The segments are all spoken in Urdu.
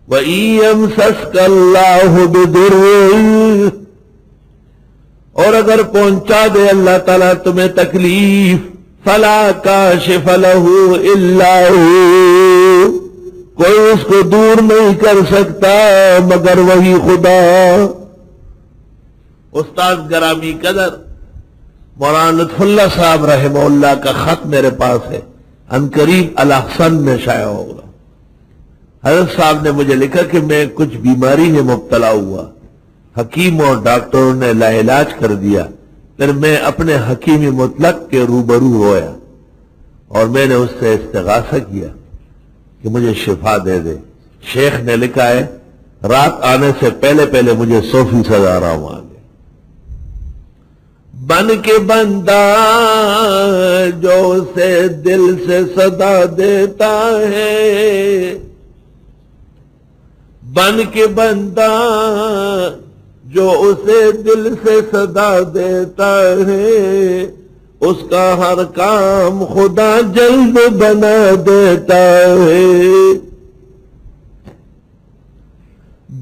وَإِن يَمْسَسْكَ اللَّهُ بِضُرٍّ، اور اگر پہنچا دے اللہ تعالیٰ تمہیں تکلیف، فَلَا كَاشِفَ لَهُ إِلَّا هُوَ، کوئی اس کو دور نہیں کر سکتا مگر وہی خدا۔ استاد گرامی قدر مولانا لطف اللہ صاحب رحمہ اللہ کا خط میرے پاس ہے، عنقریب الاحسن میں شائع ہوگا۔ حضرت صاحب نے مجھے لکھا کہ میں کچھ بیماری میں مبتلا ہوا، حکیم اور ڈاکٹروں نے لا علاج کر دیا، پھر میں اپنے حکیم مطلق کے روبرو ہویا اور میں نے اس سے استغاثہ کیا کہ مجھے شفا دے دے۔ شیخ نے لکھا ہے رات آنے سے پہلے پہلے مجھے 100% آرام آ گیا۔ بن کے بندہ جو اسے دل سے صدا دیتا ہے، بن کے بندہ جو اسے دل سے صدا دیتا ہے، اس کا ہر کام خدا جلد بنا دیتا ہے۔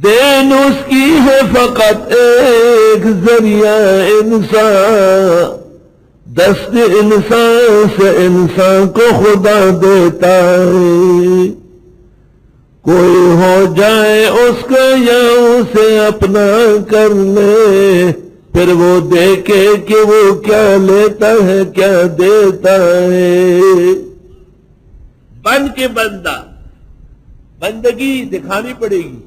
دین اس کی ہے فقط ایک ذریعہ انسان، دست انسان سے انسان کو خدا دیتا ہے۔ کوئی ہو جائے اس کا یا اسے اپنا کر لے، پھر وہ دیکھے کہ وہ کیا لیتا ہے کیا دیتا ہے۔ بن کے بندہ، بندگی دکھانی پڑے گی،